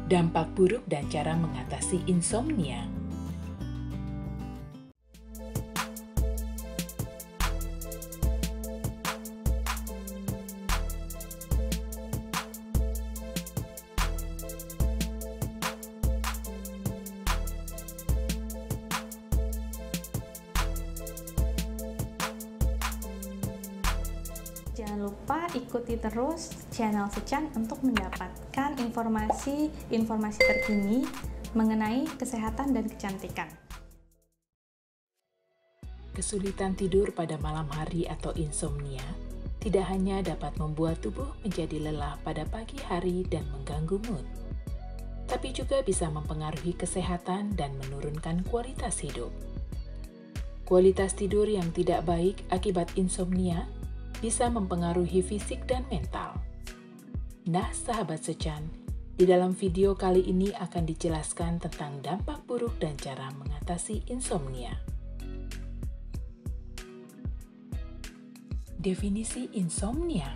Dampak buruk dan cara mengatasi insomnia. Jangan lupa ikuti terus channel Sechan untuk mendapatkan informasi terkini mengenai kesehatan dan kecantikan. Kesulitan tidur pada malam hari atau insomnia tidak hanya dapat membuat tubuh menjadi lelah pada pagi hari dan mengganggu mood, tapi juga bisa mempengaruhi kesehatan dan menurunkan kualitas hidup. Kualitas tidur yang tidak baik akibat insomnia bisa mempengaruhi fisik dan mental. Nah, sahabat Sechan, di dalam video kali ini akan dijelaskan tentang dampak buruk dan cara mengatasi insomnia. Definisi insomnia.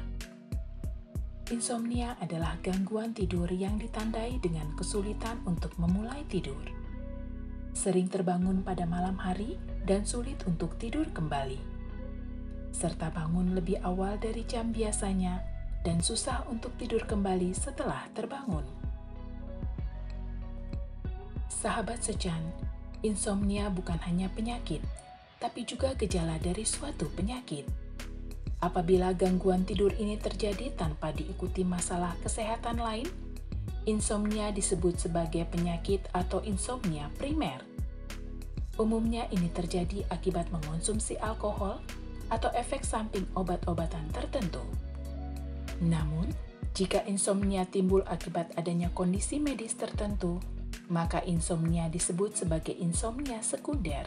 Insomnia adalah gangguan tidur yang ditandai dengan kesulitan untuk memulai tidur. Sering terbangun pada malam hari dan sulit untuk tidur kembali, serta bangun lebih awal dari jam biasanya dan susah untuk tidur kembali setelah terbangun. Sahabat Sechan, insomnia bukan hanya penyakit, tapi juga gejala dari suatu penyakit. Apabila gangguan tidur ini terjadi tanpa diikuti masalah kesehatan lain, insomnia disebut sebagai penyakit atau insomnia primer. Umumnya ini terjadi akibat mengonsumsi alkohol atau efek samping obat-obatan tertentu. Namun, jika insomnia timbul akibat adanya kondisi medis tertentu, maka insomnia disebut sebagai insomnia sekunder.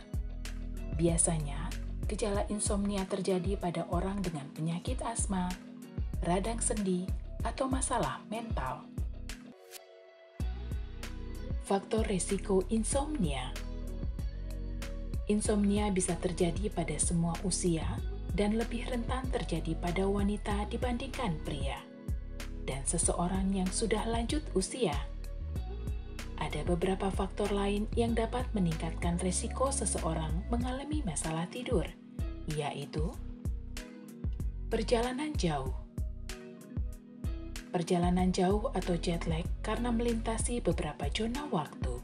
Biasanya, gejala insomnia terjadi pada orang dengan penyakit asma, radang sendi, atau masalah mental. Faktor risiko insomnia. Insomnia bisa terjadi pada semua usia dan lebih rentan terjadi pada wanita dibandingkan pria, dan seseorang yang sudah lanjut usia. Ada beberapa faktor lain yang dapat meningkatkan risiko seseorang mengalami masalah tidur, yaitu perjalanan jauh. Perjalanan jauh atau jet lag karena melintasi beberapa zona waktu.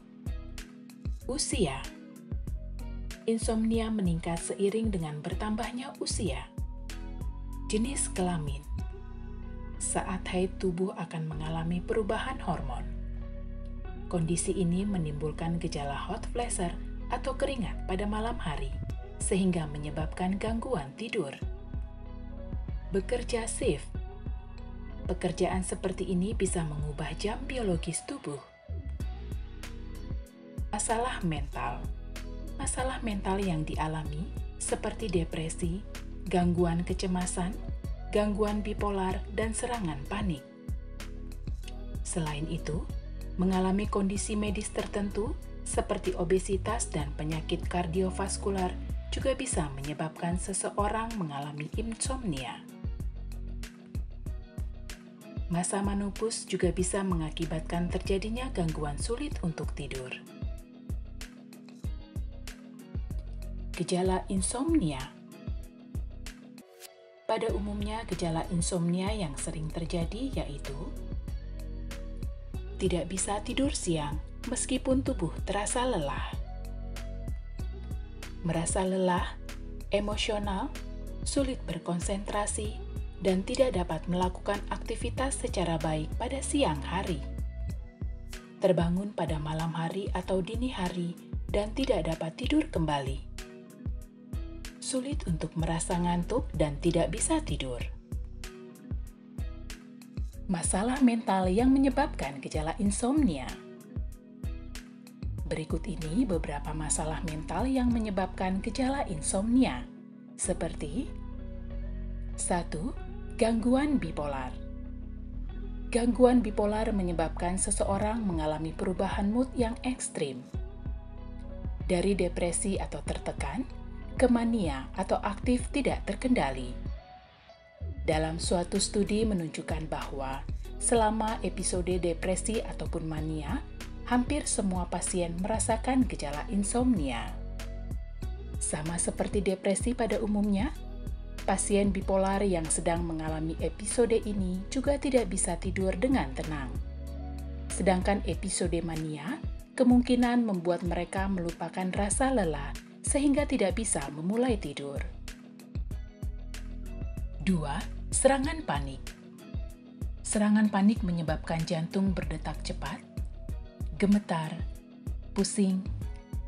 Usia. Insomnia meningkat seiring dengan bertambahnya usia. Jenis kelamin. Saat haid, tubuh akan mengalami perubahan hormon. Kondisi ini menimbulkan gejala hot flasher atau keringat pada malam hari, sehingga menyebabkan gangguan tidur. Bekerja shift. Pekerjaan seperti ini bisa mengubah jam biologis tubuh. Masalah mental. Masalah mental yang dialami seperti depresi, gangguan kecemasan, gangguan bipolar, dan serangan panik. Selain itu, mengalami kondisi medis tertentu seperti obesitas dan penyakit kardiovaskular juga bisa menyebabkan seseorang mengalami insomnia. Masa menopause juga bisa mengakibatkan terjadinya gangguan sulit untuk tidur. Gejala insomnia. Pada umumnya, gejala insomnia yang sering terjadi yaitu tidak bisa tidur siang meskipun tubuh terasa lelah, merasa lelah, emosional, sulit berkonsentrasi, dan tidak dapat melakukan aktivitas secara baik pada siang hari, terbangun pada malam hari atau dini hari, dan tidak dapat tidur kembali. Sulit untuk merasa ngantuk dan tidak bisa tidur. Masalah mental yang menyebabkan gejala insomnia. Berikut ini beberapa masalah mental yang menyebabkan gejala insomnia, seperti 1. Gangguan bipolar. Gangguan bipolar menyebabkan seseorang mengalami perubahan mood yang ekstrim, dari depresi atau tertekan ke mania atau aktif tidak terkendali. Dalam suatu studi menunjukkan bahwa selama episode depresi ataupun mania, hampir semua pasien merasakan gejala insomnia. Sama seperti depresi pada umumnya, pasien bipolar yang sedang mengalami episode ini juga tidak bisa tidur dengan tenang. Sedangkan episode mania kemungkinan membuat mereka melupakan rasa lelah sehingga tidak bisa memulai tidur. 2. Serangan panik. Serangan panik menyebabkan jantung berdetak cepat, gemetar, pusing,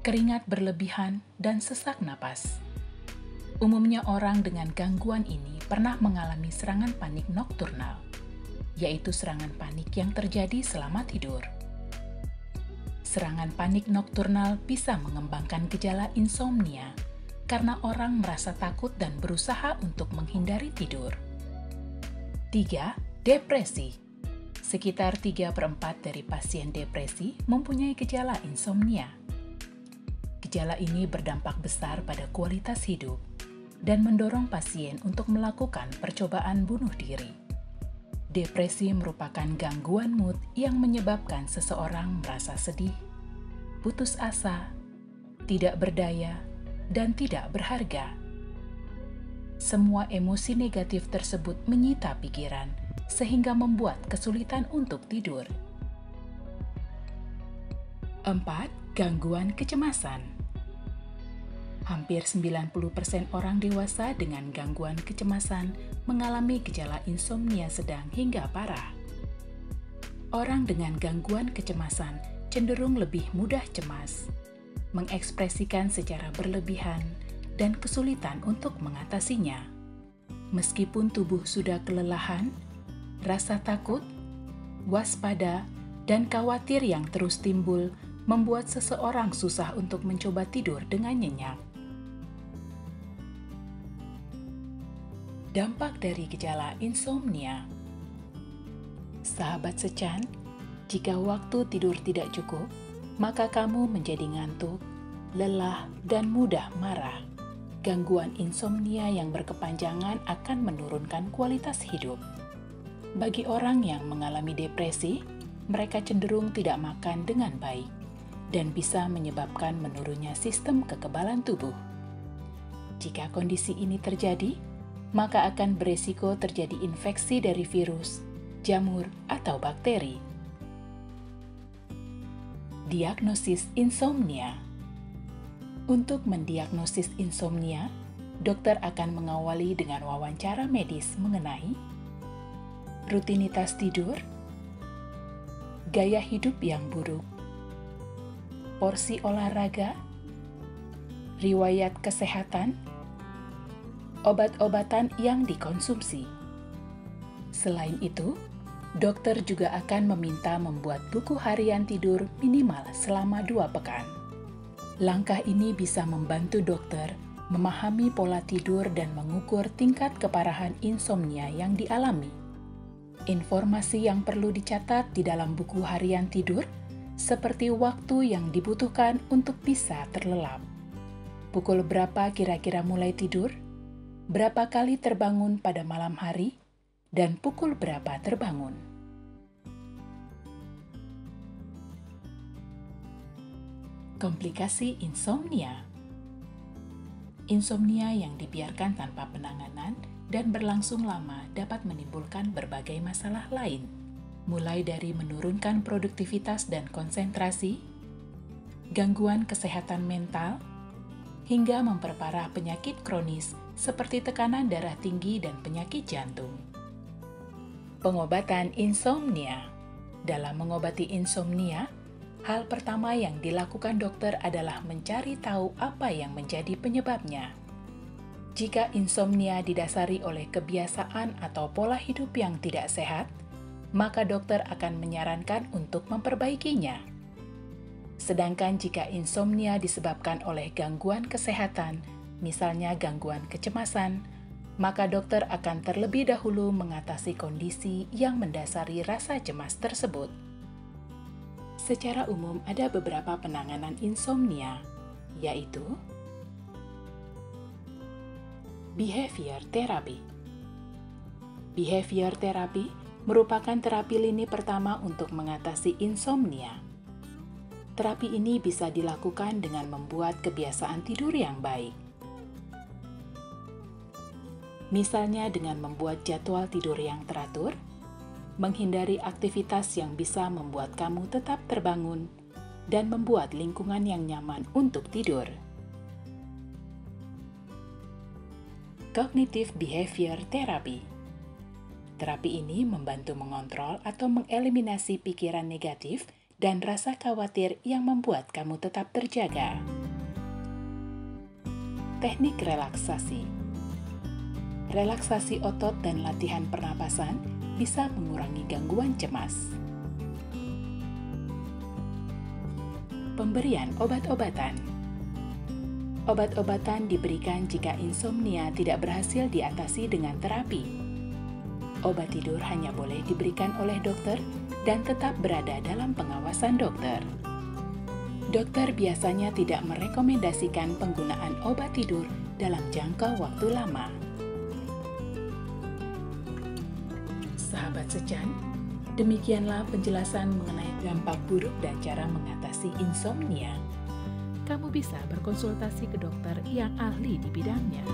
keringat berlebihan, dan sesak napas. Umumnya orang dengan gangguan ini pernah mengalami serangan panik nokturnal, yaitu serangan panik yang terjadi selama tidur. Serangan panik nokturnal bisa mengembangkan gejala insomnia karena orang merasa takut dan berusaha untuk menghindari tidur. 3. Depresi. Sekitar 3/4 dari pasien depresi mempunyai gejala insomnia. Gejala ini berdampak besar pada kualitas hidup dan mendorong pasien untuk melakukan percobaan bunuh diri. Depresi merupakan gangguan mood yang menyebabkan seseorang merasa sedih, putus asa, tidak berdaya, dan tidak berharga. Semua emosi negatif tersebut menyita pikiran, sehingga membuat kesulitan untuk tidur. 4. Gangguan kecemasan. Hampir 90% orang dewasa dengan gangguan kecemasan mengalami gejala insomnia sedang hingga parah. Orang dengan gangguan kecemasan cenderung lebih mudah cemas, mengekspresikan secara berlebihan, dan kesulitan untuk mengatasinya. Meskipun tubuh sudah kelelahan, rasa takut, waspada, dan khawatir yang terus timbul membuat seseorang susah untuk mencoba tidur dengan nyenyak. Dampak dari gejala insomnia. Sahabat Sechan, jika waktu tidur tidak cukup, maka kamu menjadi ngantuk, lelah, dan mudah marah. Gangguan insomnia yang berkepanjangan akan menurunkan kualitas hidup. Bagi orang yang mengalami depresi, mereka cenderung tidak makan dengan baik dan bisa menyebabkan menurunnya sistem kekebalan tubuh. Jika kondisi ini terjadi, maka akan beresiko terjadi infeksi dari virus, jamur, atau bakteri. Diagnosis insomnia. Untuk mendiagnosis insomnia, dokter akan mengawali dengan wawancara medis mengenai rutinitas tidur, gaya hidup yang buruk, porsi olahraga, riwayat kesehatan, obat-obatan yang dikonsumsi. Selain itu, dokter juga akan meminta membuat buku harian tidur minimal selama 2 pekan. Langkah ini bisa membantu dokter memahami pola tidur dan mengukur tingkat keparahan insomnia yang dialami. Informasi yang perlu dicatat di dalam buku harian tidur, seperti waktu yang dibutuhkan untuk bisa terlelap. Pukul berapa kira-kira mulai tidur? Berapa kali terbangun pada malam hari? Dan pukul berapa terbangun? Komplikasi insomnia. Insomnia yang dibiarkan tanpa penanganan dan berlangsung lama dapat menimbulkan berbagai masalah lain, mulai dari menurunkan produktivitas dan konsentrasi, gangguan kesehatan mental, hingga memperparah penyakit kronis seperti tekanan darah tinggi dan penyakit jantung. Pengobatan insomnia. Dalam mengobati insomnia, hal pertama yang dilakukan dokter adalah mencari tahu apa yang menjadi penyebabnya. Jika insomnia didasari oleh kebiasaan atau pola hidup yang tidak sehat, maka dokter akan menyarankan untuk memperbaikinya. Sedangkan jika insomnia disebabkan oleh gangguan kesehatan, misalnya gangguan kecemasan, maka dokter akan terlebih dahulu mengatasi kondisi yang mendasari rasa cemas tersebut. Secara umum ada beberapa penanganan insomnia, yaitu behavior therapy. Behavior therapy merupakan terapi lini pertama untuk mengatasi insomnia. Terapi ini bisa dilakukan dengan membuat kebiasaan tidur yang baik. Misalnya dengan membuat jadwal tidur yang teratur, menghindari aktivitas yang bisa membuat kamu tetap terbangun, dan membuat lingkungan yang nyaman untuk tidur. Cognitive Behavior Therapy. Terapi ini membantu mengontrol atau mengeliminasi pikiran negatif dan rasa khawatir yang membuat kamu tetap terjaga. Teknik relaksasi. Relaksasi otot dan latihan pernapasan bisa mengurangi gangguan cemas. Pemberian obat-obatan. Obat-obatan diberikan jika insomnia tidak berhasil diatasi dengan terapi. Obat tidur hanya boleh diberikan oleh dokter dan tetap berada dalam pengawasan dokter. Dokter biasanya tidak merekomendasikan penggunaan obat tidur dalam jangka waktu lama. Sahabat Secan, demikianlah penjelasan mengenai dampak buruk dan cara mengatasi insomnia. Kamu bisa berkonsultasi ke dokter yang ahli di bidangnya.